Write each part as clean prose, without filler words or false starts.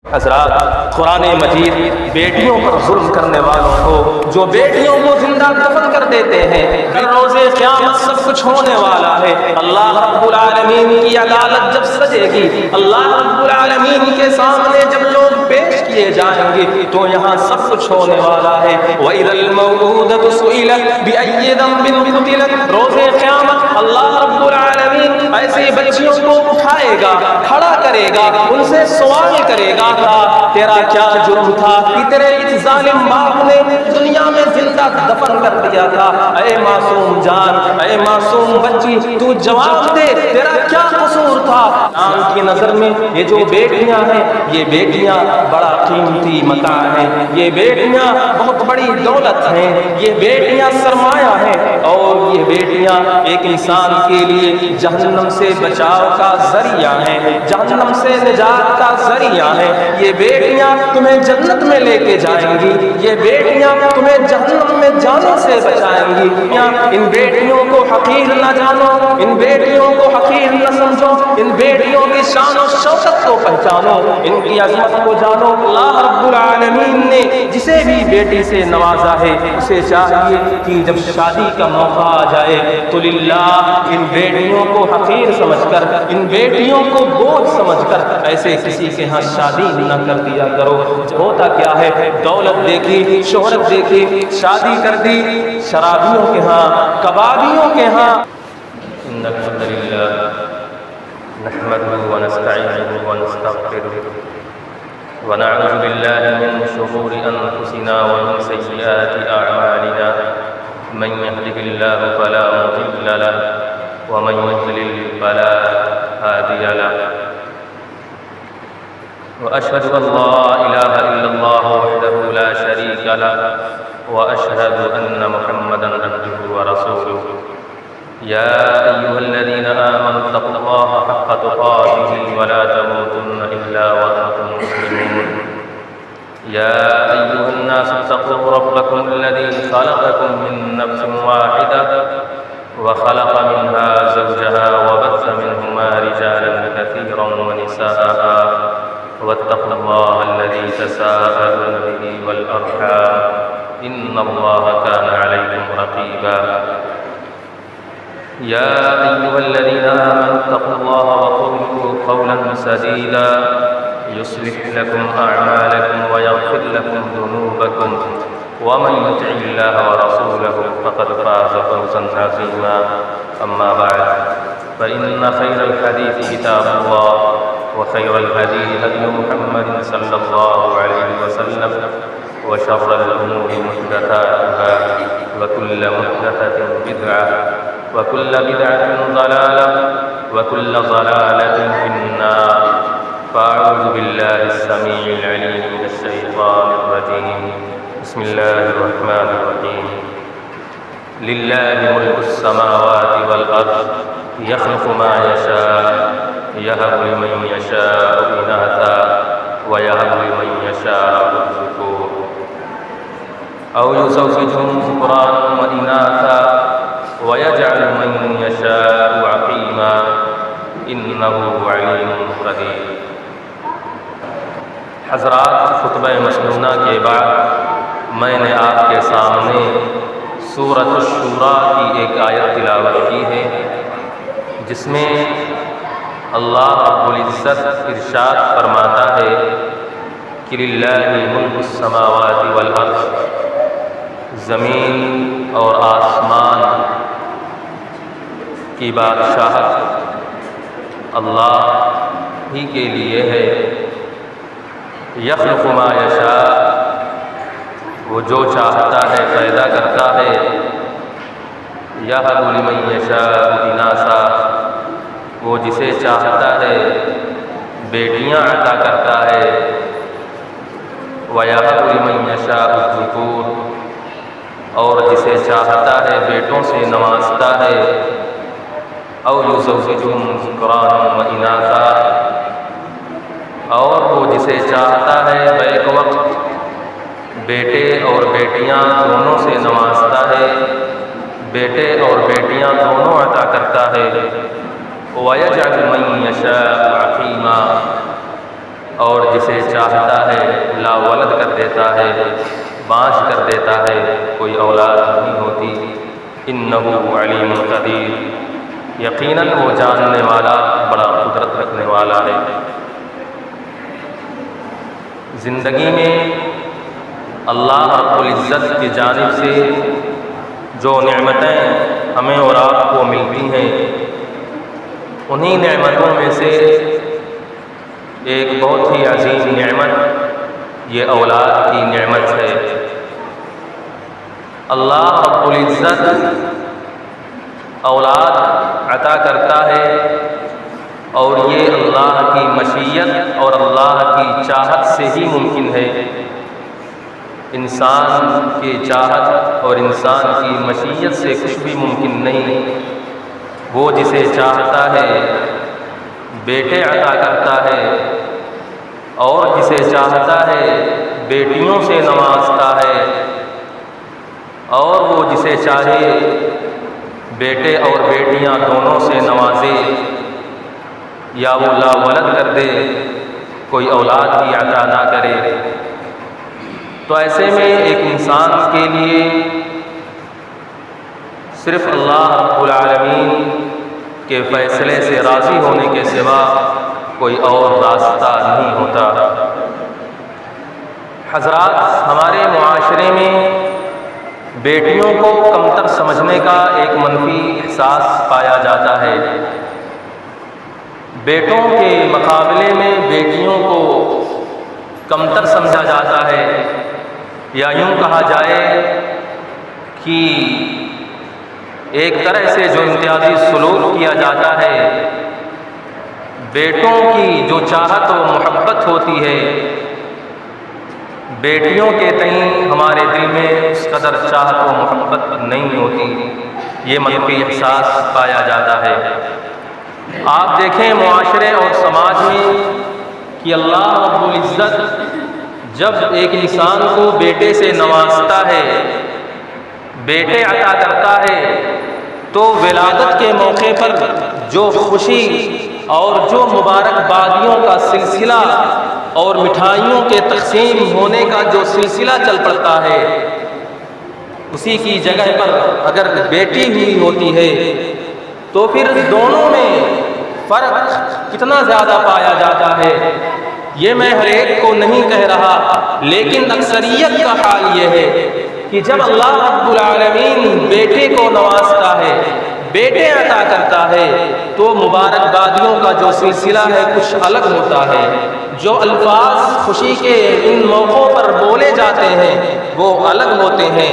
حضرات، قرآن مجید بیٹیوں پر ظلم کرنے والوں کو، جو بیٹیوں کو زندہ دفن کر دیتے ہیں، پھر روز قیامت سب کچھ ہونے والا ہے۔ اللہ رب العالمین کی عدالت جب سجے گی، اللہ رب العالمین کے سامنے جب لوگ پیش کیے جائیں گے تو یہاں سب کچھ ہونے والا ہے۔ وَإِذَا الْمَوْءُودَةُ سُئِلَتْ بِأَيِّ ذَنبٍ قُتِلَتْ، روز قیامت اللہ رب العالمین ایسی بچیوں کو اٹھائے گا، کھڑا کرے گا، ان سے سوال کرے گا، تیرا کیا جرم تھا کہ تیرے اس ظالم باپ نے دنیا میں زندہ دفن کر دیا تھا؟ اے معصوم جان، اے معصوم بچی، تو جواب دے، تیرا کیا قصور تھا؟ آن کی نظر میں یہ جو بیٹیاں ہیں، یہ بیٹیاں بڑا قیمتی متاع ہیں، یہ بیٹیاں بہت بڑی دولت ہیں، یہ بیٹیاں سرمایہ ہیں، اور یہ بیٹیاں ایک انسان کے لیے جہنم سے بچاؤ کا ذریعہ ہیں، جہنم سے نجات کا ذریعہ ہیں۔ یہ بیٹیاں تمہیں جنت میں لے کے جائیں گی، یہ بیٹیاں تمہیں جہنم میں جانے سے بچائیں گی۔ ان بیٹیوں کو حقیر نہ جانو، ان بیٹیوں کو حقیر نہ سمجھو، ان بیٹیوں کی شان و شوکت کو پہچانو، ان کی عظمت کو جانو۔ اللہ رب العالمین نے جسے بھی بیٹی سے نوازا ہے، اسے چاہیے کہ جب شادی کا موقع آ جائے تو للہ ان بیٹیوں کو حقیر سمجھ کر، ان بیٹیوں کو بوجھ سمجھ کر ایسے کسی کے ہاں شادی نہ کر دیا کرو۔ ہوتا کیا ہے، دولت دیکھی، شہرت دیکھی، شادی کر دی شرابیوں کے ہاں، کبابیوں کے ہاں۔ ان الحمد للہ نحمده ونستعینه ونستغفره ونعوذ باللہ من شرور انفسنا ومن سیئات اعمالنا، من يهده الله فلا مضل له ومن يضلل فلا هادي له، وأشهد أن لا إله إلا الله وحده لا شريك له، وأشهد أن محمدا عبده ورسوله۔ يا أيها الذين آمنوا اتقوا الله حق تقاته ولا تموتن إلا وأنتم مسلمون۔ يا أيها الناس اتقوا ربكم الذي خلقكم من نفس واحدة وخلق منها زوجها وبث منهما رجالا كثيرا ونساء، واتقوا الله الذي تساءلون به والأرحام إن الله كان عليكم رقيبا۔ يا أيها الذين آمنوا اتقوا الله وقولوا قولا سديدا يصلح لكم أعمالكم ويغفر لكم ذنوبكم، ومن يطع الله ورسوله فقد فاز فوزا عظيما۔ أما بعد، فإن خير الحديث كتاب الله، وخير الهدي هدي محمد صلى الله عليه وسلم، وشر الأمور محدثاتها، وكل محدثة بدعة، وكل بدعة ضلالة، وكل ضلالة في النار۔ فأعوذ بالله السميع العليم من الشيطان الرجيم، بسم الله الرحمن الرحيم۔ لله ملك السماوات والأرض يخلق ما يشاء، يهب لمن يشاء إناثا ويهب لمن يشاء الذكور، أو يزوجهم ذكرانا وإناثا ويجعل من يشاء عقيما، إنه عليم قدير۔ حضرات، خطبہ مسنونہ کے بعد میں نے آپ کے سامنے سورۃ الشورى کی ایک آیت تلاوت کی ہے، جس میں اللہ رب العزت ارشاد فرماتا ہے کہ للہ ملک السماوات والارض، زمین اور آسمان کی بادشاہت اللہ ہی کے لیے ہے۔ یخلق ما یشاء، وہ جو چاہتا ہے پیدا کرتا ہے۔ یہب لمن یشاء اناثا، وہ جسے چاہتا ہے بیٹیاں عطا کرتا ہے۔ وَيَهَبُ لِمَن يَشَاءُ الذُّكُورَ، اور جسے چاہتا ہے بیٹوں سے نوازتا ہے۔ أَوْ يُزَوِّجُهُمْ ذُكْرَانًا وَإِنَاثًا، اور وہ جسے چاہتا ہے بیک وقت بیٹے اور بیٹیاں دونوں سے نوازتا ہے، بیٹے اور بیٹیاں دونوں عطا کرتا ہے۔ وَيَجْعَلُ مَن يَشَاءُ عَقِيمًا، اور جسے چاہتا ہے لا ولد کر دیتا ہے، بانج کر دیتا ہے، کوئی اولاد نہیں ہوتی۔ انہ علیم قدیر، یقیناً وہ جاننے والا، بڑا قدرت رکھنے والا ہے۔ زندگی میں اللہ رب العزت کی جانب سے جو نعمتیں ہمیں اور آپ کو ملتی ہیں، انہی نعمتوں میں سے ایک بہت ہی عظیم نعمت یہ اولاد کی نعمت ہے۔ اللہ رب العزت اولاد عطا کرتا ہے، اور یہ اللہ کی مشیت اور اللہ کی چاہت سے ہی ممکن ہے۔ انسان کی چاہت اور انسان کی مشیت سے کچھ بھی ممکن نہیں۔ وہ جسے چاہتا ہے بیٹے عطا کرتا ہے، اور جسے چاہتا ہے بیٹیوں سے نوازتا ہے، اور وہ جسے چاہے بیٹے اور بیٹیاں دونوں سے نوازے، یا وہ لا ولد کر دے، کوئی اولاد ہی عطا نہ کرے۔ تو ایسے میں ایک انسان کے لیے صرف اللہ رب العالمین کے فیصلے سے راضی ہونے کے سوا کوئی اور راستہ نہیں ہوتا۔ حضرات، ہمارے معاشرے میں بیٹیوں کو کمتر سمجھنے کا ایک منفی احساس پایا جاتا ہے۔ بیٹوں کے مقابلے میں بیٹیوں کو کمتر سمجھا جاتا ہے، یا یوں کہا جائے کہ ایک طرح سے جو امتیازی سلوک کیا جاتا ہے، بیٹوں کی جو چاہت و محبت ہوتی ہے، بیٹیوں کے تئیں ہمارے دل میں اس قدر چاہت و محبت نہیں ہوتی، یہ منفی احساس پایا جاتا ہے۔ آپ دیکھیں معاشرے اور سماج میں کہ اللہ رب العزت جب ایک انسان کو بیٹے سے نوازتا ہے، بیٹے عطا کرتا ہے، تو ولادت کے موقع پر جو خوشی اور جو مبارکبادیوں کا سلسلہ اور مٹھائیوں کے تقسیم ہونے کا جو سلسلہ چل پڑتا ہے، اسی کی جگہ پر اگر بیٹی ہوئی ہوتی ہے تو پھر دونوں میں فرق کتنا زیادہ پایا جاتا ہے۔ یہ میں ہر ایک کو نہیں کہہ رہا، لیکن اکثریت کا حال یہ ہے کہ جب اللہ رب العالمین بیٹے کو نوازتا ہے، بیٹے عطا کرتا ہے، تو مبارکبادیوں کا جو سلسلہ ہے کچھ الگ ہوتا ہے۔ جو الفاظ خوشی کے ان موقعوں پر بولے جاتے ہیں وہ الگ ہوتے ہیں،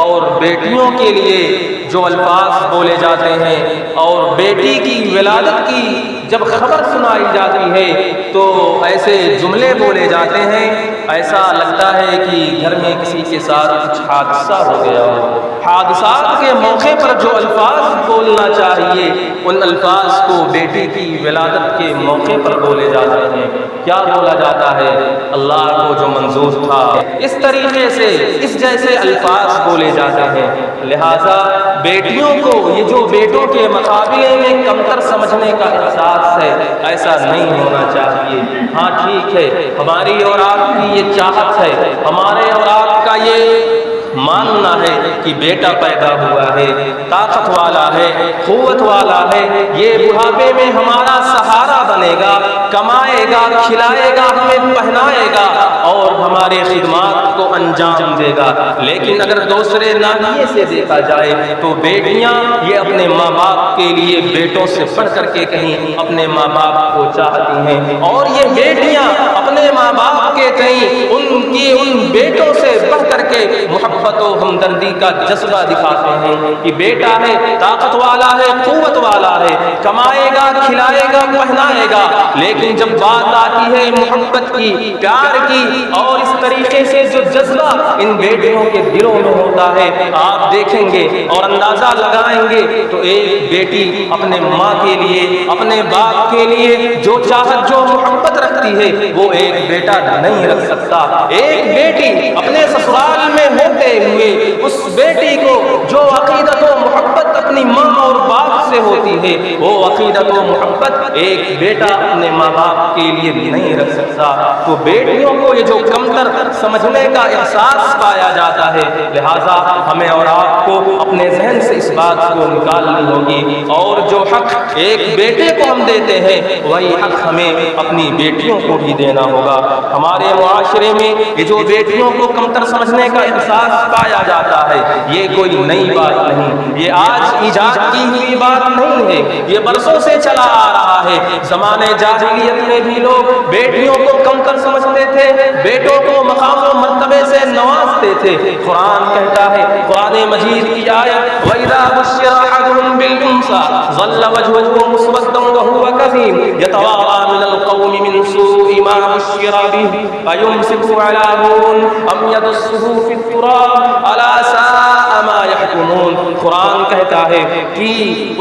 اور بیٹیوں کے لیے جو الفاظ بولے جاتے ہیں اور بیٹی کی ولادت کی جب خبر سنائی جاتی ہے تو ایسے جملے بولے جاتے ہیں، ایسا لگتا ہے کہ گھر میں کسی کے ساتھ کچھ حادثہ ہو گیا ہو۔ حادثات کے موقع پر جو الفاظ بولنا چاہیے ان الفاظ کو بیٹی کی ولادت کے موقع پر بولے جاتے ہیں۔ کیا بولا جاتا ہے؟ اللہ کو جو منظور تھا اس طریقے سے اس جیسے الفاظ بولے جاتے ہیں۔ لہذا بیٹیوں کو یہ جو بیٹوں کے مقابلے میں کمتر سمجھنے کا احساس ہے، ایسا نہیں ہونا چاہیے۔ ہاں ٹھیک ہے، ہماری اور آپ کی یہ چاہت ہے، ہمارے اور آپ کا یہ ماننا ہے کہ بیٹا پیدا ہوا ہے، طاقت والا ہے، قوت والا ہے، یہ بڑھاپے میں ہمارا سہارا بنے گا، کمائے گا، کھلائے گا، ہمیں پہنائے گا اور ہمارے خدمات کو انجام دے گا۔ لیکن اگر دوسرے ناحیے سے دیکھا جائے تو بیٹیاں یہ اپنے ماں باپ کے لیے بیٹوں سے بڑھ کر کے کہیں اپنے ماں باپ کو چاہتی ہیں، اور یہ بیٹیاں اپنے ماں باپ کے تئیں ان بیٹوں سے بڑھ کر کے محبت و ہمدردی کا جذبہ دکھاتے ہیں کہ بیٹا ہے، طاقت والا ہے، قوت والا ہے، کمائے گا، کھلائے گا، پہنائے گا۔ لیکن جب بات آتی ہے محبت کی، پیار کی، اور اس طریقے سے جو جذبہ ان بیٹیوں کے دلوں میں ہوتا ہے، آپ دیکھیں گے اور اندازہ لگائیں گے تو ایک بیٹی اپنے ماں کے لیے، اپنے باپ کے لیے جو چاہت، جو محبت رکھتی ہے وہ ایک بیٹا نہیں رکھ سکتا۔ ایک ایک بیٹی اپنے سسرال میں ہوتے ہوئے اس بیٹی کو جو عقیدت و محبت اپنی ماں اور باپ سے ہوتی ہے وہ عقیدت و محبت ایک بیٹا اپنے ماں باپ کے لیے بھی نہیں رکھ سکتا. تو بیٹیوں کو یہ جو کمتر سمجھنے کا احساس پایا جاتا ہے، لہذا ہمیں اور آپ کو اپنے ذہن سے اس بات کو نکالنی ہوگی، اور جو حق ایک بیٹے کو ہم دیتے ہیں وہی حق ہمیں اپنی بیٹیوں کو بھی دینا ہوگا. ہمارے معاشرے میں یہ جو بیٹیوں کو کمتر سمجھنے کا احساس پایا جاتا ہے یہ کوئی نئی بات نہیں، یہ آج ایجاد کی ہوئی بات نہیں ہے، یہ برسوں سے چلا آ رہا ہے. زمانے جاہلیت میں بھی لوگ بیٹیوں کو کمتر سمجھتے تھے، بیٹوں کو مقام و مرتبے سے نوازتے تھے. قرآن کہتا ہے، قرآن مجید کی آیت وَإِذَا بُشِّرَ أَحَدُهُم بِالْأُنثَىٰ ظَلَّ وَجْهُهُ مُسْوَدًّا وَهُوَ كَظِيمٌ يَتَوَارَىٰ مِنَ الْقَوْمِ مِنْ سُوءِ مَا بُشِّرَ بِهِ أَيُمْسِكُهُ عَلَىٰ هُونٍ أَمْ يَدُسُّهُ فِي التُّرَابِ أَلَا سَاءَ مَا يَحْكُمُونَ. قرآن کہتا ہے کہ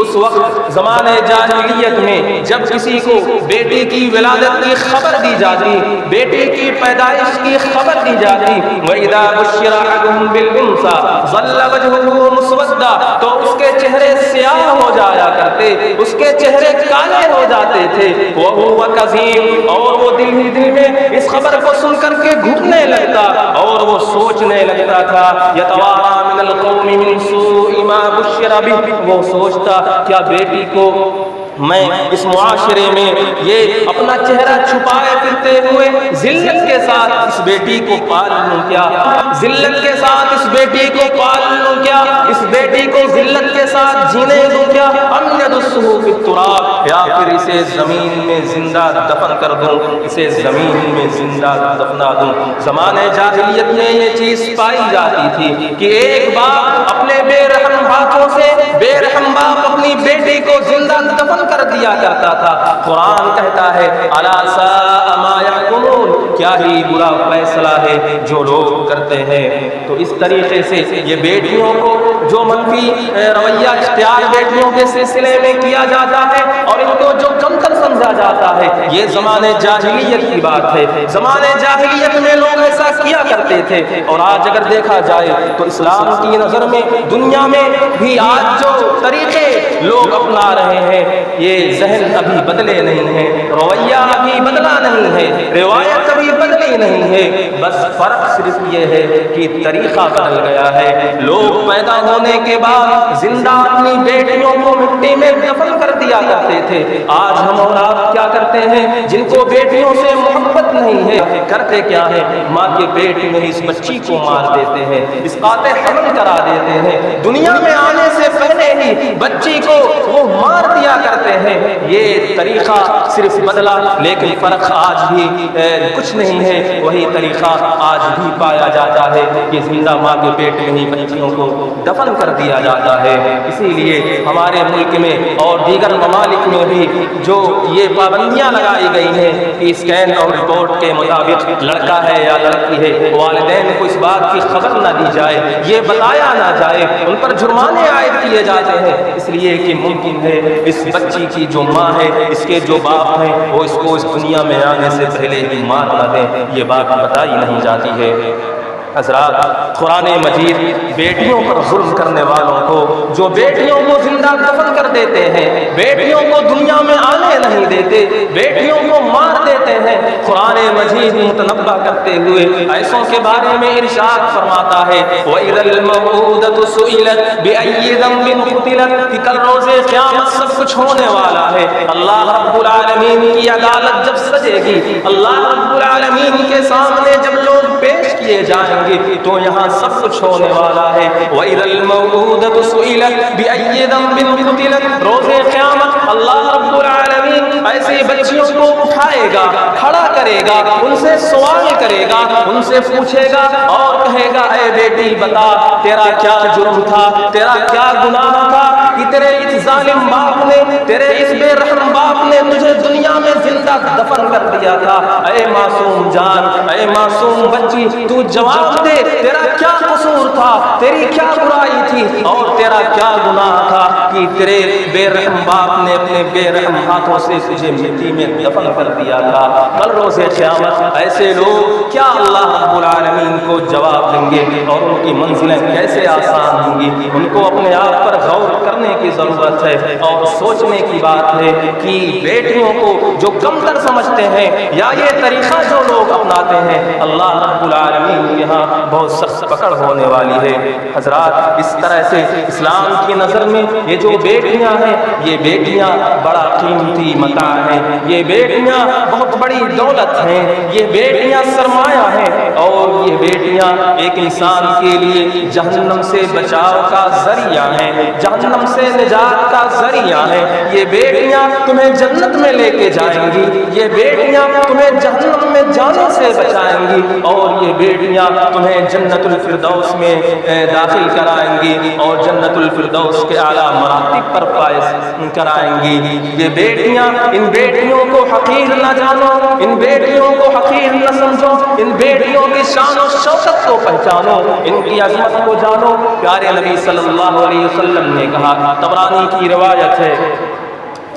اس وقت زمانے جاہلیت میں جب کسی کو بیٹی کی ولادت کی خبر دی جاتی، بیٹی کی پیدائش کی خبر دی جاتی، وَإِذَا بُشِّرَ أَحَدُهُم بِالْأُنثَىٰ ظَلَّ وَجْهُهُ مُسْوَدًّا تو اس کے چہرے سیاہ ہو جایا کرتے، اس کے چہرے کالے ہو جاتے تھے. وَهُوَ كَظِيمٌ اور وہ دل ہی دل میں اس خبر کو سن کر کے گھٹنے لگتا اور وہ سوچنے لگتا تھا. يَتَوَارَىٰ مِنَ الْقَوْمِ مِنْ سُوءِ مَا بُشِّرَ بِهِ وہ سوچتا کیا بیٹی کو میں اس معاشرے میں یہ اپنا چہرہ چھپائے پھرتے ہوئے ذلت کے ساتھ اس بیٹی کو پال لوں کیا، ذلت کے ساتھ اس بیٹی کو پال لوں کیا، اس بیٹی کو ذلت کے ساتھ جینے دوں کیا، ام یدسہ فی التراب یا پھر اسے زمین میں زندہ دفن کر دوں، اسے زمین میں زندہ دفنا دوں. زمانے جاہلیت میں یہ چیز پائی جاتی تھی کہ ایک باپ اپنے بے رحم ہاتھوں سے، بے رحم باپ اپنی بیٹی کو زندہ دفن کر دیا کرتا تھا. قرآن کہتا ہے الا ساء ما یحکمون کیا ہی برا فیصلہ ہے جو لوگ کرتے ہیں. تو اس طریقے سے یہ بیٹیوں کو جو منفی رویہ اختیار بیٹیوں کے سلسلے میں کیا جاتا ہے اور ان کو جو کمتر سمجھا جاتا ہے یہ زمانے جاہلیت کی بات ہے. زمانے جاہلیت میں لوگ ایسا کیا کرتے تھے اور آج اگر دیکھا جائے تو اسلام کی نظر میں دنیا میں بھی آج جو طریقے لوگ اپنا رہے ہیں یہ ذہن ابھی بدلے نہیں ہیں، رویہ ابھی بدلا نہیں ہے، روایت ابھی بدلی نہیں ہے. بس فرق صرف یہ ہے کہ طریقہ بدل گیا ہے. لوگ پیدا ہونے کے بعد زندہ اپنی بیٹیوں کو مٹی میں دفن کر دیا کرتے تھے. آج ہم اور آپ کیا کرتے ہیں؟ جن کو بیٹیوں سے محبت نہیں ہے کرتے کیا ہے؟ ماں کے پیٹ میں اس بچی کو مار دیتے ہیں، اسقاط حمل کرا دیتے ہیں، دنیا میں آنے سے پہلے ہی بچی کو وہ مار دیا کرتے ہیں. یہ طریقہ صرف بدلا لیکن فرق آج بھی کچھ نہیں ہے، وہی طریقہ آج بھی پایا جاتا ہے کہ زندہ ماں کے پیٹ میں ہی بچیوں کو دفن کر دیا جاتا ہے. اسی لیے ہمارے ملک میں اور دیگر ممالک میں بھی جو یہ پابندیاں لگائی گئی ہیں کہ اسکین اور رپورٹ کے مطابق لڑکا ہے یا لڑکی ہے والدین کو اس بات کی خبر نہ دی جائے، یہ بتایا نہ جائے، ان پر جرمانے عائد کیے جاتے ہیں اس لیے کہ ممکن ہے اس بچی کی جو ماں ہے، اس کے جو باپ ہیں وہ اس کو اس دنیا میں آنے سے پہلے ہی مار نہ دیں. یہ بات بتائی نہیں جاتی ہے. حضرات قرآن مجید بیٹیوں پر ظلم کرنے والوں کو جو بیٹیوں کو زندہ دفن کر دیتے ہیں، بیٹیوں کو دنیا میں آنے نہیں دیتے، بیٹیوں کو مار دیتے ہیں، قرآن مجید متنبہ کرتے ہوئے ایسوں کے بارے میں ارشاد فرماتا ہے وَإِذَا الْمَوْءُودَةُ سُئِلَتْ بِأَيِّ ذَنبٍ قُتِلَتْ کہ کل روز قیامت سب کچھ ہونے والا ہے. اللہ رب العالمین کی عدالت جب سجے گی، اللہ رب العالمین کے سامنے جب لوگ پیش کیے جائیں تو یہاں سب کچھ ہونے والا ہے. وَإِذَا الْمَوْءُودَةُ سُئِلَتْ بِأَيِّ ذَنبٍ قُتِلَتْ روز قیامت اللہ رب العالمین ایسی بچیوں کو اٹھائے گا، کھڑا کرے گا، ان سے سوال کرے گا، ان سے پوچھے گا اور کہے گا اے بیٹی بتا تیرا کیا جرم تھا، تیرا کیا گناہ تھا کہ تیرے اس ظالم باپ نے، تیرے اس بے رحم باپ نے تجھے دنیا میں زندہ دفن کر دیا تھا. اے معصوم جان، اے اے معصوم بچی تو جواب دے، تیرا کیا قصور تھا، تیری کیا برائی تھی اور تیرا کیا گناہ تھا کہ تیرے بے رحم باپ نے اپنے بے رحم ہاتھوں سے تجھے مٹی میں دفن کر دیا تھا۔ کل روز قیامت ایسے لوگ کیا اللہ رب العالمین کو جواب دیں گے اور ان کی منزلیں کیسے آسان ہوں گی؟ ان کو اپنے آپ پر غور کرنے کی ضرورت ہے اور سوچنے کی بات ہے کہ بیٹیوں کو جو کمتر سمجھتے ہیں یا یہ طریقہ جو لوگ اپناتے ہیں، اللہ رب العالمین کے ہاں بہت سخت پکڑ ہونے والی ہے۔ حضرات، اس طرح سے اسلام کی نظر میں یہ جو بیٹیاں ہیں، یہ بیٹیاں بڑا قیمتی متاع ہیں، یہ بیٹیاں بہت بڑی دولت ہیں، یہ بیٹیاں سرمایہ ہیں، اور یہ بیٹیاں ایک انسان کے لیے جہنم سے بچاؤ کا ذریعہ ہیں، جہنم سے نجات کا ذریعہ ہیں۔ یہ بیٹیاں تمہیں جنت میں لے کے جائیں گی، یہ بیٹیاں تمہیں جہنم میں جانے سے بچائیں گی، اور یہ بیٹیاں تمہیں جنت الفردوس میں داخل کرائیں گی اور جنت الفردوس کے اعلیٰ مراتب پر فائز کرائیں گی۔ یہ بیٹیاں، ان بیٹیوں کو حقیر نہ جانو، ان بیٹیوں کو حقیر نہ سمجھو، ان بیٹیوں کی شان و شوکت کو پہچانو، ان کی عظمت کو جانو۔ پیارے نبی صلی اللہ علیہ وسلم نے کہا، طبرانی کی روایت ہے،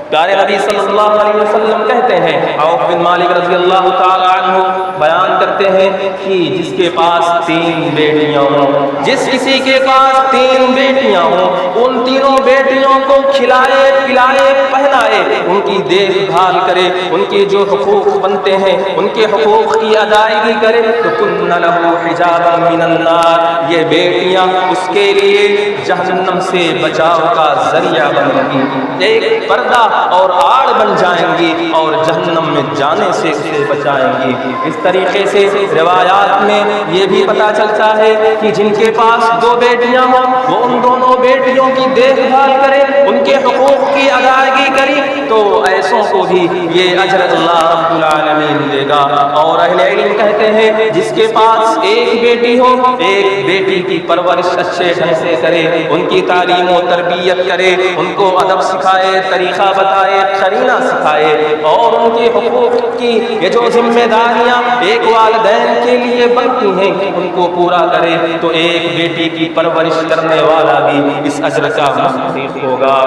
پیارے نبی صلی اللہ علیہ وسلم کہتے ہیں، عوف بن مالک رضی اللہ تعالی عنہ بیان کرتے ہیں کہ جس کے پاس 3 بیٹیاں ہوں، جس کسی کے پاس 3 بیٹیاں ہوں، ان تینوں بیٹیوں کو کھلائے پلائے پہنائے، ان کی دیکھ بھال کرے، ان کے جو حقوق بنتے ہیں ان کے حقوق کی ادائیگی کرے، تو کن لہ حجابا من النار، یہ بیٹیاں اس کے لیے جہنم سے بچاؤ کا ذریعہ بنیں گی، ایک پردہ اور آڑ بن جائیں گی اور جہنم میں جانے سے اسے بچائیں گی۔ اس طریقے سے روایات میں یہ بھی پتہ چلتا ہے کہ جن کے پاس 2 بیٹیاں ہوں وہ ان دونوں بیٹیوں کی دیکھ بھال کرے، ان کے حقوق کی ادائیگی کرے، تو ایسوں کو بھی یہ اجر اللہ رب العالمین دے گا۔ اور اہل علم کہتے ہیں جس کے پاس 1 بیٹی ہو، 1 بیٹی کی پرورش اچھے ڈھنگ سے کرے، ان کی تعلیم و تربیت کرے، ان کو ادب سکھائے، طریقہ بتائے، قرینہ سکھائے، اور ان کے حقوق کی یہ جو ذمہ داریاں ایک والدین کے لیے بنتی ہیں ان کو پورا کرے، تو ایک بیٹی کی پرورش کرنے والا بھی اس اجر کا مستحق ہوگا۔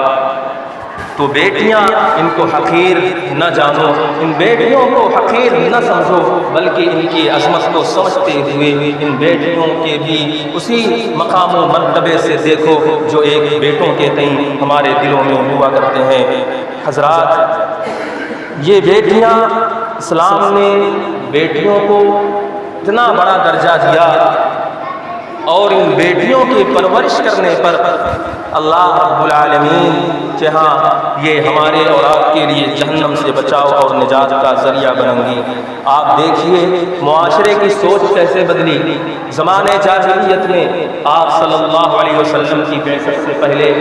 تو بیٹیاں، ان کو حقیر نہ جانو، ان بیٹیوں کو حقیر نہ سمجھو، بلکہ ان کی عظمت کو سمجھتے ہوئے ان بیٹیوں کے بھی اسی مقام و مرتبے سے دیکھو جو ایک بیٹوں کے تئیں ہمارے دلوں میں ہوا کرتے ہیں۔ حضرات، یہ بیٹیاں، اسلام نے بیٹیوں کو اتنا بڑا درجہ دیا، اور ان بیٹیوں کی پرورش کرنے پر اللہ رب العالمین کہ ہاں یہ ہمارے اور آپ کے لیے جہنم سے بچاؤ اور نجات کا ذریعہ بنیں گی۔ آپ دیکھیے معاشرے کی سوچ کیسے بدلی۔ زمانے جاہلیت میں آپ صلی اللہ علیہ وسلم کی بعثت سے پہلے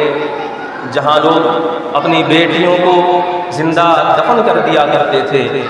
جہاں لوگ اپنی بیٹیوں کو زندہ دفن کر دیا کرتے تھے،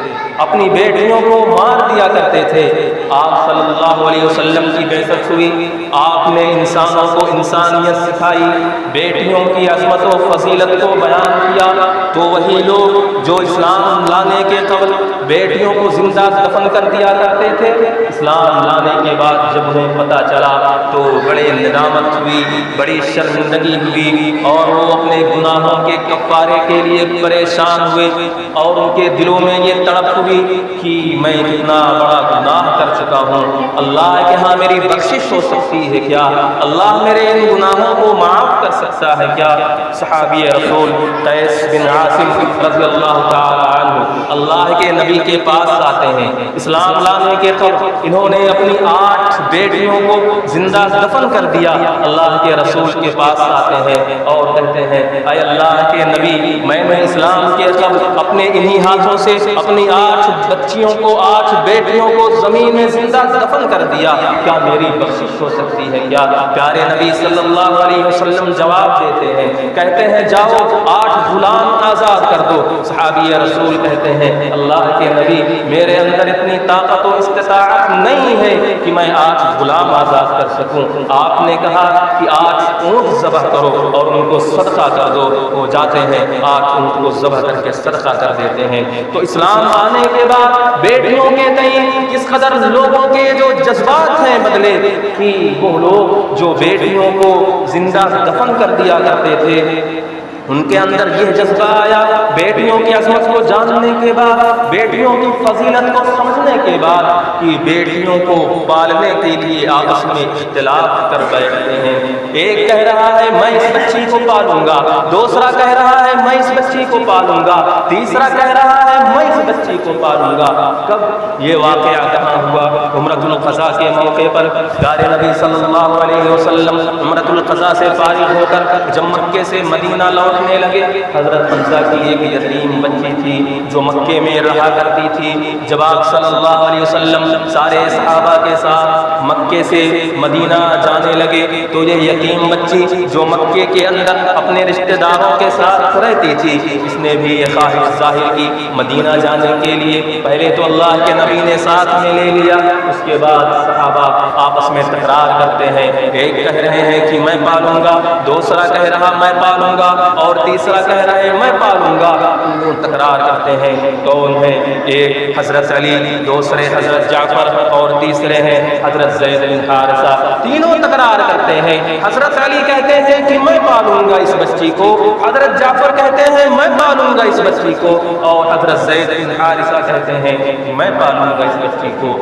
اپنی بیٹیوں کو مار دیا کرتے تھے، آپ صلی اللہ علیہ وسلم کی بعثت ہوئی، آپ نے انسانوں کو انسانیت سکھائی، بیٹیوں کی عظمت و فضیلت کو بیان کیا، تو وہی لوگ جو اسلام لانے کے قبل بیٹیوں کو زندہ دفن کر دیا کرتے تھے، اسلام لانے کے بعد جب انہیں پتہ چلا تو بڑے ندامت ہوئی، بڑی شرمندگی ہوئی، اور وہ اپنے گناہوں کے کفارے کے لیے پریشان ہوئے، اور ان کے دلوں میں یہ تڑپ ہوئی کہ میں اتنا بڑا گناہ کر چکا ہوں، اللہ کے ہاں میری بخشش ہو سکتی ہے کیا؟ اللہ میرے ان گناہوں کو معاف کر سکتا ہے کیا؟ صحابی رسول قیس بن عاصم رضی اللہ تعالی عنہ اللہ کے نبی کے پاس آتے ہیں، اسلام لانے کے قبل انہوں نے اپنی 8 بیٹیوں کو زندہ دفن کر دیا، اللہ کے رسول کے پاس آتے ہیں اور کہتے ہیں اے اللہ کے نبی، میں نے اسلام کے قبل اپنے انہی ہاتھوں سے اپنی 8 بچیوں کو، 8 بیٹیوں کو زمین میں زندہ دفن کر دیا، کیا میری بخشش ہو سکتی ہے کیا؟ پیارے نبی صلی اللہ علیہ وسلم جواب دیتے ہیں، کہتے ہیں جاؤ 8 غلام آزاد کر دو۔ صحابی رسول کہتے ہیں اللہ کے نبی، میرے اندر اتنی طاقت و استطاعت نہیں ہے کہ میں 8 غلام آزاد کر سکوں۔ آپ نے کہا کہ 8 اونٹ ذبح کرو اور ان کو صدقہ کر دو۔ وہ جاتے ہیں 8 اونٹ کو ذبح کر کے صدقہ کر دیتے ہیں۔ تو اسلام آنے جاننے کے بعد بیٹیوں کے تئیں کس قدر لوگوں کے جو جذبات ہیں بدلے کہ وہ لوگ جو بیٹیوں کو زندہ دفن کر دیا کرتے تھے ان کے اندر یہ جذبہ آیا، بیٹیوں کی عظمت کو جاننے کے بعد، بیٹیوں کی فضیلت کو سمجھنے کے بعد کہ بیٹیوں کو پالنے کے لیے آپس میں اختلاف کر بیٹھتے ہیں۔ ایک کہہ رہا ہے میں اس بچی کو پالوں گا، دوسرا کہہ رہا ہے میں اس بچی کو پالوں گا، تیسرا کہہ رہا ہے میں اس بچی کو پالوں گا۔ کب یہ واقعہ کہاں ہوا؟ عمرۃ القضاء کے موقع پر پیارے نبی صلی اللہ علیہ وسلم عمرۃ القضاء سے فارغ ہو کر جب مکے سے مدینہ لوٹنے لگے، حضرت حمزہ کی ایک یتیم بچی تھی جو مکے میں رہا کرتی تھی۔ جب آپ صلی اللہ علیہ وسلم سارے صحابہ کے ساتھ مکے سے مدینہ جانے لگے تو یہ یتیم بچی جو مکے کے اندر اپنے رشتہ داروں کے ساتھ رہتی تھی، اس نے بھی یہ خواہش ظاہر کی مدینہ جانے کے لیے۔ پہلے تو اللہ کے نبی نے ساتھ میں لے لیا، اس کے بعد صحابہ آپس میں تکرار کرتے ہیں، ایک کہہ رہے ہیں کہ میں پالوں گا، دوسرا کہہ رہا میں پالوں گا، اور تیسرا کہہ رہا ہے میں پالوں گا۔ وہ تکرار کرتے ہیں، کون ہے؟ ایک حضرت علی، دوسرے حضرت جعفر، اور تیسرے ہیں حضرت زید بن حارثہ۔ تینوں تکرار کرتے ہیں۔ حضرت علی کہتے ہیں کہ میں پالوں گا اس بچی کو، حضرت جعفر کہتے ہیں میں پالوں گا اس بچی کو، اور حضرت زید بن حارثہ کہتے ہیں میں پالوں گا اس بچی کو۔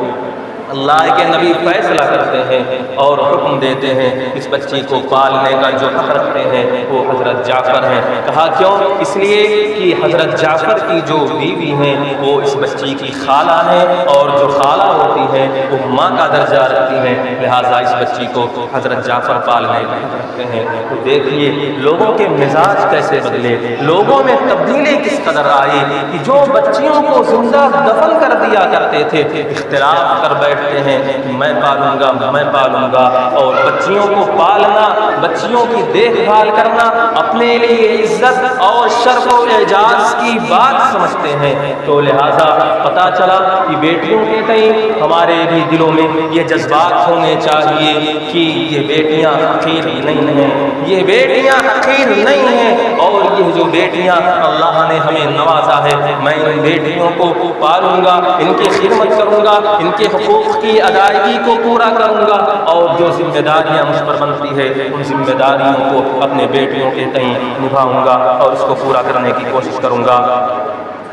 اللہ کے نبی فیصلہ کرتے ہیں اور حکم دیتے ہیں اس بچی کو پالنے کا جو حق رکھتے ہیں وہ حضرت جعفر ہیں۔ کہا کیوں؟ اس لیے کہ حضرت جعفر کی جو بیوی ہیں وہ اس بچی کی خالہ ہیں، اور جو خالہ ہوتی ہیں وہ ماں کا درجہ رکھتی ہیں، لہٰذا اس بچی کو حضرت جعفر پالنے کا حق رکھتے ہیں۔ تو دیکھیے لوگوں کے مزاج کیسے بدلے، لوگوں میں تبدیلی کس قدر آئی کہ جو بچیوں کو زندہ دفن کر دیا کرتے تھے اختلاف کر بیٹھتے ہیں کہ میں پالوں گا میں پالوں گا، اور بچیوں کو پالنا، بچیوں کی دیکھ بھال کرنا اپنے لیے عزت اور شرف و اعزاز کی بات سمجھتے ہیں۔ تو لہٰذا پتہ چلا کہ بیٹیوں کے تئیں ہمارے بھی دلوں میں یہ جذبات ہونے چاہیے کہ یہ بیٹیاں حقیر نہیں ہیں، یہ بیٹیاں حقیر نہیں ہیں، اور یہ جو بیٹیاں اللہ نے ہمیں نوازا ہے میں ان بیٹیوں کو پالوں گا، ان کی خدمت کروں گا، ان کے حقوق کی ادائیگی کو پورا کروں گا، اور جو ذمہ داریاں مجھ پر بنتی ہے ان ذمہ داریوں کو اپنے بیٹیوں کے تئیں نبھاؤں گا اور اس کو پورا کرنے کی کوشش کروں گا۔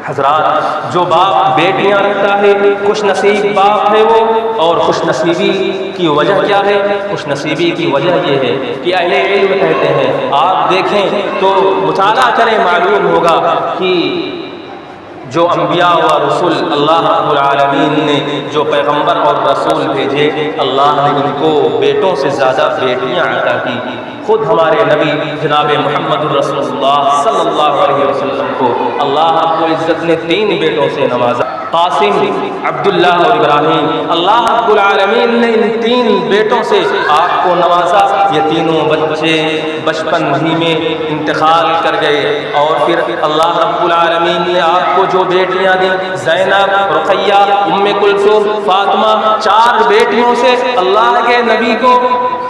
حضرات، جو باپ بیٹیاں رکھتا ہے خوش نصیب باپ ہے وہ، اور خوش نصیبی کی وجہ کیا ہے؟ خوش نصیبی کی وجہ یہ ہے کہ اہل علم کہتے ہیں، آپ دیکھیں تو مطالعہ کریں معلوم ہوگا کہ جو انبیاء و رسول اللہ رب العالمین نے جو پیغمبر اور رسول بھیجے، اللہ نے ان کو بیٹوں سے زیادہ بیٹیاں عطا کی۔ خود ہمارے نبی جناب محمد الرسول اللہ صلی اللہ علیہ وسلم کو اللہ رب العزت نے 3 بیٹوں سے نوازا، قاسم، عبداللہ اور ابراہیم۔ اللہ رب العالمین نے ان 3 بیٹوں سے آپ کو نوازا۔ یہ تینوں بچے بچپن ہی میں انتقال کر گئے، اور پھر اللہ رب العالمین نے آپ کو جو بیٹیاں دیں، زینب، رقیہ، ام کلثوم، فاطمہ، 4 بیٹیوں سے اللہ کے نبی کو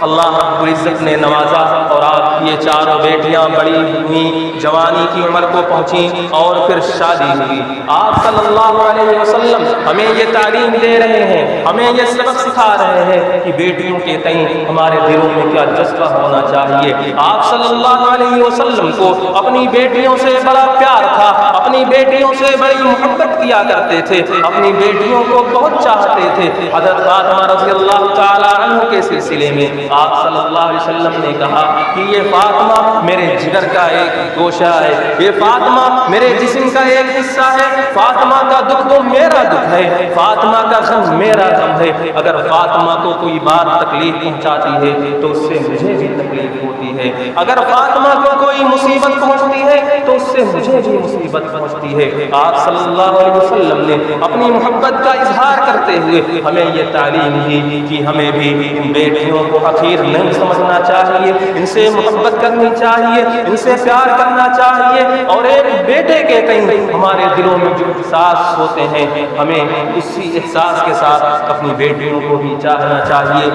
اللہ رب العزت نے نوازا، اور آپ کی یہ 4 بیٹیاں بڑی ہوئیں، جوانی کی عمر کو پہنچیں، اور پھر شادی ہوئی۔ آپ صلی اللہ علیہ وسلم ہمیں یہ تعلیم دے رہے ہیں، ہمیں یہ سبق سکھا رہے ہیں کہ بیٹیوں کے تئیں ہمارے دلوں میں کیا جذبہ ہونا چاہیے۔ آپ صلی اللہ علیہ وسلم کو اپنی بیٹیوں سے بڑا پیار تھا، اپنی بیٹیوں سے بڑی محبت کیا کرتے تھے، اپنی بیٹیوں کو بہت چاہتے تھے۔ حضرت فاطمہ رضی اللہ تعالی عنہ کے سلسلے میں آپ صلی اللہ علیہ وسلم نے کہا کہ یہ فاطمہ میرے جگر کا ایک گوشہ ہے، یہ فاطمہ میرے جسم کا ایک حصہ ہے، فاطمہ کا دکھ تو میرا دکھ ہے، فاطمہ کا غم میرا غم ہے۔ اگر فاطمہ کو کوئی بات تکلیف پہنچاتی ہے تو اس سے مجھے بھی تکلیف ہوتی ہے، اگر فاطمہ کو کوئی مصیبت پہنچتی ہے تو اس سے مجھے بھی مصیبت پہنچتی ہے۔ آپ صلی اللہ علیہ وسلم نے اپنی محبت کا اظہار کرتے ہوئے ہمیں یہ تعلیم دی کہ ہمیں بھی ان بیٹیوں کو حقیر نہیں سمجھنا چاہیے، ان سے محبت کرنی چاہیے، ان سے پیار کرنا چاہیے، اور ایک بیٹے کے تئیں ہمارے دلوں میں جو احساس ہوتے ہیں ہمیں اسی احساس کے ساتھ اپنی بیٹیوں کو بھی چاہنا چاہیے۔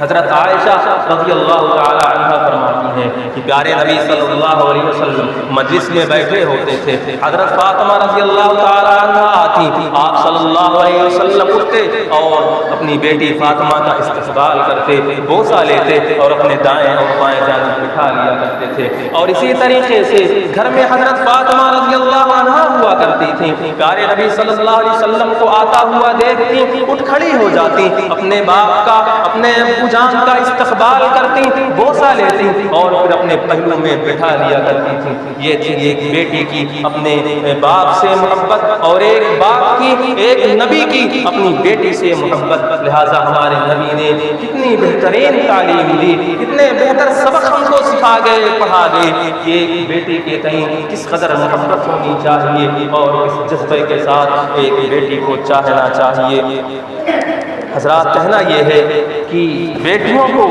حضرت عائشہ رضی اللہ تعالی عنہا فرماتی ہیں کہ پیارے نبی صلی اللہ علیہ وسلم مجلس میں بیٹھے ہوتے تھے، حضرت فاطمہ رضی اللہ تعالی عنہا آتی، آپ صلی اللہ علیہ وسلم اٹھتے اور اپنی بیٹی فاطمہ کا استقبال کرتے، بوسہ لیتے اور اپنے دائیں اور بائیں جانب بٹھا لیا کرتے تھے۔ اور اسی طریقے سے گھر میں حضرت فاطمہ رضی اللہ عنہا ہوا کرتی تھیں، پیارے نبی صلی اللہ علیہ وسلم کو آتا ہوا دیکھتی اٹھ کھڑی ہو جاتی، اپنے باپ کا اپنے ابو جان کا استقبال کرتی، بوسہ لیتی اور پھر اپنے پہلو میں بٹھا لیا کرتی تھی۔ یہ تھی ایک بیٹی کی اپنے باپ سے محبت اور ایک باپ کی، ایک نبی کی اپنی بیٹی سے محبت۔ لہٰذا ہمارے نبی نے کتنی بہترین تعلیم دی، کتنے بہتر سبق ہم کو سکھا گئے، پڑھا گئے کہ ایک بیٹی کے تئیں کس قدر محبت ہونی چاہیے اور کس جذبے کے ساتھ ایک بیٹی کو چاہنا چاہیے۔ حضرات، کہنا یہ ہے کہ بیٹیوں کو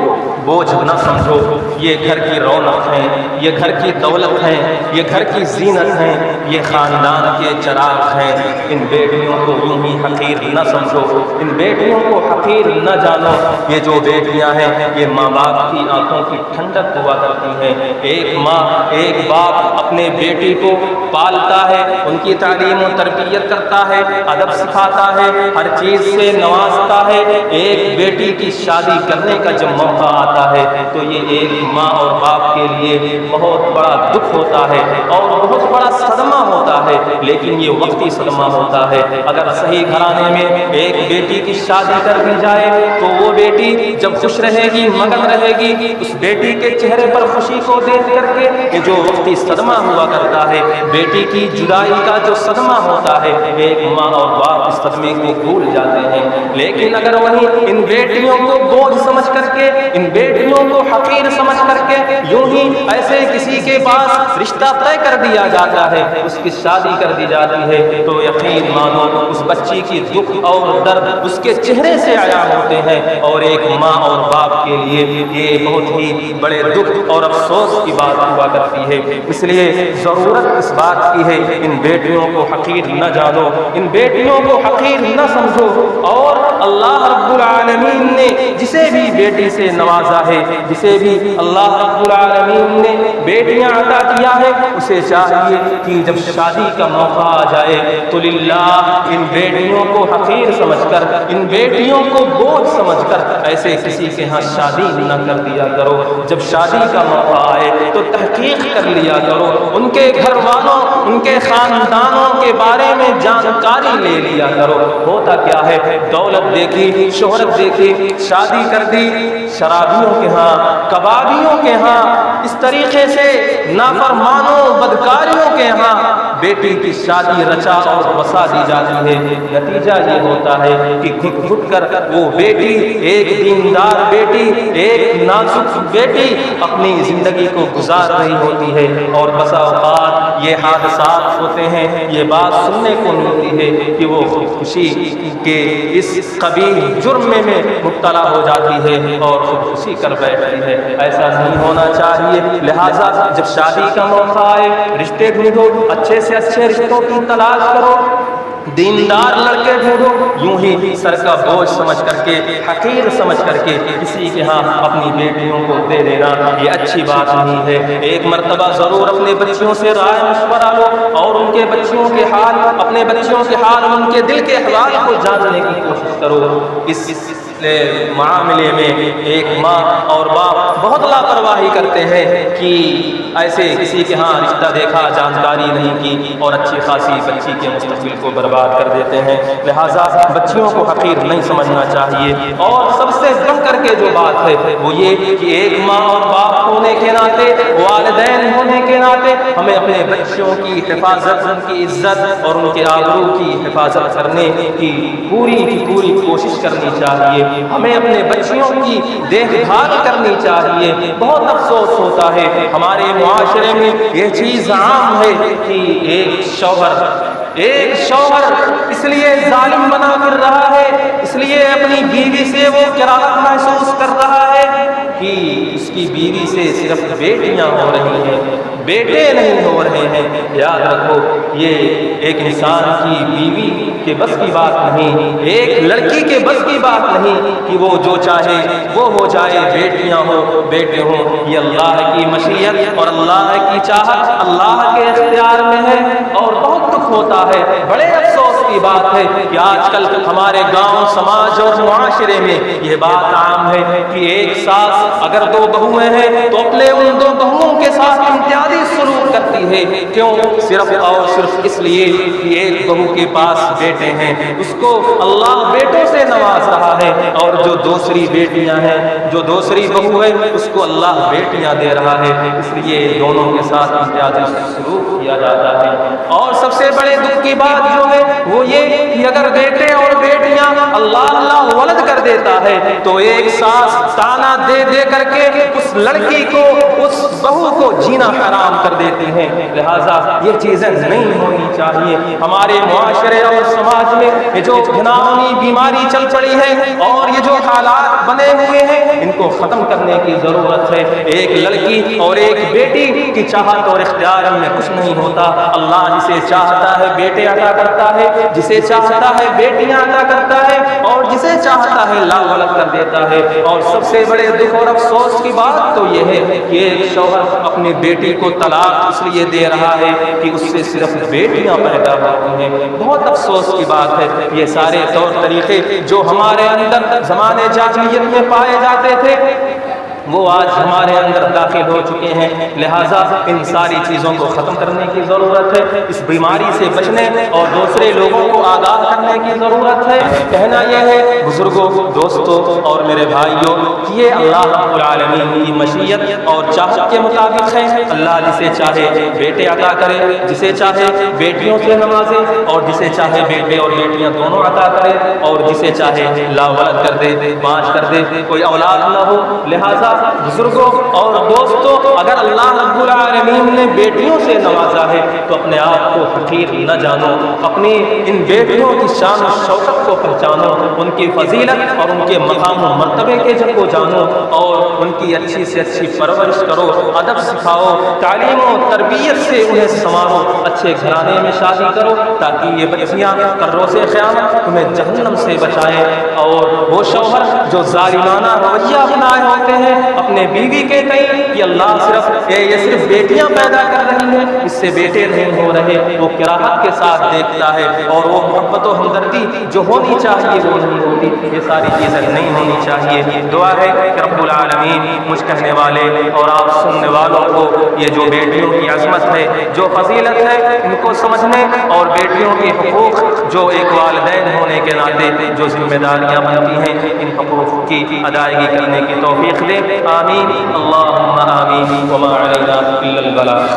بوجھ نہ سمجھو، یہ گھر کی رونق ہیں، یہ گھر کی دولت ہیں، یہ گھر کی زینت ہیں، یہ خاندان کے چراغ ہیں۔ ان بیٹیوں کو یوں ہی حقیر نہ سمجھو، ان بیٹیوں کو حقیر نہ جانو۔ یہ جو بیٹیاں ہیں یہ ماں باپ کی آنکھوں کی ٹھنڈک ہوا کرتی ہیں۔ ایک ماں، ایک باپ اپنے بیٹی کو پالتا ہے، ان کی تعلیم و تربیت کرتا ہے، ادب سکھاتا ہے، ہر چیز سے نوازتا ہے۔ ایک بیٹی کی شادی کرنے کا جب موقع آتا ہے تو یہ ایک ماں اور باپ کے لیے بہت بڑا دکھ ہوتا ہے اور بہت بڑا صدمہ ہوتا ہے، لیکن یہ وقتی صدمہ ہوتا ہے۔ اگر صحیح گھرانے میں ایک بیٹی کی شادی کر دی جائے تو وہ بیٹی جب خوش رہے گی، مگن رہے گی، اس بیٹی کے چہرے پر خوشی کو دیکھ کر کے یہ جو وقتی صدمہ ہوا کرتا ہے، بیٹی کی جدائی کا جو صدمہ ہوتا ہے، ایک ماں اور باپ اس صدمے کو بھول جاتے ہیں۔ لیکن اگر وہیں ان بیٹیوں کو بوجھ سمجھ کر کے، ان بیٹیوں کو حقیر سمجھ کر کے یوں ہی ایسے کسی کے پاس رشتہ طے کر دیا جاتا ہے، اس کی شادی کر دی جاتی ہے، تو یقین مانو اس بچی کی دکھ اور درد اس کے چہرے سے عیاں ہوتے ہیں، اور ایک ماں اور باپ کے لیے یہ بہت ہی بڑے دکھ اور افسوس کی بات ہوا کرتی ہے۔ اس لیے ضرورت اس بات کی ہے ان بیٹیوں کو حقیر نہ جانو، ان بیٹیوں کو حقیر نہ سمجھو، اور اللہ رب العالمین نے جسے بھی بیٹی سے نوازا ہے، جسے بھی اللہ رب العالمین نے بیٹیاں عطا کیا ہے، اسے چاہیے کہ جب شادی کا موقع آ جائے تو للہ ان بیٹیوں کو حقیر سمجھ کر، ان بیٹیوں کو بوجھ سمجھ کر ایسے کسی کے ہاں شادی نہ کر دیا کرو۔ جب شادی کا موقع آئے تو تحقیق کر لیا کرو، ان کے گھر والوں، ان کے خاندانوں کے بارے میں جانکاری لے لیا کرو۔ ہوتا کیا ہے، دولت دیکھی، شہرت دیکھی، شادی کر دی شرابیوں کے ہاں، کبابیوں کے ہاں، اس طریقے سے نافرمانوں، بدکاریوں کے ہاں بیٹی کی شادی رچا اور بسا دی جاتی ہے۔ نتیجہ یہ ہوتا ہے کہ گھٹ گھٹ کر وہ بیٹی، ایک دیندار بیٹی، ایک نازک بیٹی اپنی زندگی کو گزار رہی ہوتی ہے، اور بسا اوقات یہ حادثات ہوتے ہیں، یہ بات سننے کو ملتی ہے کہ وہ خودکشی کے اس قبیح جرم میں مبتلا ہو جاتی ہے اور خودکشی کر بیٹھتی ہے۔ ایسا نہیں ہونا چاہیے۔ لہٰذا جب شادی کا موقع آئے، رشتے ڈھونڈو، اچھے سے اچھے رشتوں کی تلاش کرو، دیندار لڑکے ڈھونڈو، یوں ہی سر کا بوجھ سمجھ کر کے، حقیر سمجھ کر کے کسی کے ہاں اپنی بیٹیوں کو دے دینا یہ اچھی بات نہیں ہے۔ ایک مرتبہ ضرور اپنے بچیوں سے رائے مشورہ لو اور ان کے بچیوں کے حال، اپنے بچیوں کے حال، ان کے دل کے احوال کو جاننے کی کوشش کرو۔ اس معاملے میں ایک ماں اور باپ بہت لاپرواہی کرتے ہیں کہ ایسے کسی کے ہاں رشتہ دیکھا، جانکاری نہیں کی اور اچھی خاصی بچی کے مستقبل کو برباد کر دیتے ہیں۔ لہٰذا بچیوں کو حقیر نہیں سمجھنا چاہیے، اور سب سے بڑھ کر کے جو بات ہے وہ یہ کہ ایک ماں اور باپ ہونے کے ناطے، والدین ہونے کے ناطے ہمیں اپنے بچوں کی حفاظت، ان کی عزت اور ان کے آبرو کی حفاظت کرنے کی پوری کوشش کرنی چاہیے۔ ہمیں اپنے بچیوں کی دیکھ بھال کرنی چاہیے۔ بہت افسوس ہوتا ہے ہمارے معاشرے میں یہ چیز عام ہے کہ ایک شوہر اس لیے ظالم بنا پھر رہا ہے، اس لیے اپنی بیوی سے وہ کراہت محسوس کر رہا ہے کہ اس کی بیوی سے صرف بیٹیاں ہو رہی ہیں، بیٹے نہیں ہو رہے ہیں۔ یاد رکھو یہ ایک انسان کی بیوی کے بس کی بات نہیں، ایک لڑکی کے بس کی بات نہیں کہ وہ جو چاہے وہ ہو جائے، بیٹیاں ہو بیٹے ہوں، یہ اللہ کی مشیت اور اللہ کی چاہت اللہ کے اختیار میں ہے۔ اور بہت دکھ ہوتا ہے، بڑے افسوس کی بات ہے کہ آج کل ہمارے گاؤں سماج اور معاشرے میں یہ بات عام ہے کہ ایک ساس اگر دو بہویں ہیں تو اپنے ان دو بہوؤں کے ساتھ امتیازی سلوک کرتی ہے۔ کیوں؟ صرف اور صرف اس لیے کہ ایک بہو کے پاس بیٹے ہیں، اس کو اللہ بیٹوں سے نواز رہا ہے، اور جو دوسری بیٹیاں ہیں، جو دوسری بہو ہے، اس کو اللہ بیٹیاں دے رہا ہے، اس لیے دونوں کے ساتھ امتیازی سلوک کیا جاتا ہے۔ اور سب سے بڑے دکھ کی بات جو ہے وہ یہ کہ اگر بیٹے اور بیٹیاں اللہ ولد کر دیتا ہے تو ایک ساس تانا دے دے کر کے اس لڑکی کو، اس بہو کو جینا حرام کر دیتی ہیں۔ لہٰذا یہ چیزیں نہیں ہونی چاہیے۔ ہمارے معاشرے اور سماج میں یہ جو گھناؤنی بیماری چل پڑی ہے اور یہ جو حالات بنے ہوئے ہیں، ان کو ختم کرنے کی ضرورت ہے۔ ایک لڑکی اور ایک بیٹی کی چاہت اور اختیار میں کچھ نہیں ہوتا۔ اللہ جسے چاہتا ہے بیٹے عطا کرتا ہے، جسے چاہتا ہے بیٹیاں عطا کرتا ہے، اور جسے چاہتا ہے لا ولد کر دیتا ہے۔ اور سب سے بڑے دکھ اور افسوس کی بات تو یہ ہے کہ ایک شوہر اپنی بیٹی کو طلاق اس لیے دے رہا ہے کہ اس سے صرف بیٹیاں پیدا ہوتی ہیں۔ بہت افسوس کی بات ہے، یہ سارے طور طریقے جو ہمارے اندر زمانے جاہلیت میں پائے جاتے تھے وہ آج ہمارے اندر داخل ہو چکے ہیں۔ لہٰذا ان ساری چیزوں کو ختم کرنے کی ضرورت ہے، اس بیماری سے بچنے اور دوسرے لوگوں کو آگاہ کرنے کی ضرورت ہے۔ کہنا یہ ہے بزرگوں، دوستوں اور میرے بھائیوں کہ یہ اللہ رب العالمین کی مشیت اور چاہت کے مطابق ہے۔ اللہ جسے چاہے بیٹے عطا کرے، جسے چاہے بیٹیوں سے نوازے، اور جسے چاہے بیٹے اور بیٹیاں دونوں عطا کرے، اور جسے چاہے لا ولد کر دے، معاش کر دے، کوئی اولاد نہ ہو۔ لہٰذا بزرگوں اور دوستوں، اگر اللہ رب العالمین نے بیٹیوں سے نوازا ہے تو اپنے آپ کو حقیر نہ جانو، اپنی ان بیٹیوں کی شان و شوکت کو پہچانو، ان کی فضیلت اور ان کے مقام و مرتبے کو جانو، اور ان کی اچھی سے اچھی پرورش کرو، ادب سکھاؤ، تعلیم و تربیت سے انہیں سنوارو، اچھے گھرانے میں شادی کرو تاکہ یہ بچیاں کل روز قیامت تمہیں جہنم سے بچائیں۔ اور وہ شوہر جو ظالمانہ رویہ اپنائے ہوتے ہیں اپنے بیوی کے کئی کہ اللہ یہ صرف بیٹیاں پیدا کر رہی ہیں، اس سے بیٹے نہیں ہو رہے، وہ کراہت کے ساتھ دیکھتا ہے، اور وہ محبت و ہمدردی جو ہونی چاہیے وہ نہیں ہوتی۔ یہ ساری چیزیں نہیں ہونی چاہیے۔ دعا ہے کہ رب العالمین مجھ کہنے والے اور آپ سننے والوں کو یہ جو بیٹیوں کی عظمت ہے، جو فضیلت ہے، ان کو سمجھنے اور بیٹیوں کے حقوق جو ایک والدین ہونے کے ناطے جو ذمہ داریاں بنتی ہیں، ان حقوق کی ادائیگی کرنے کی توفیق دے۔ آمین، اللہم آمین، وما علینا الا البلاغ۔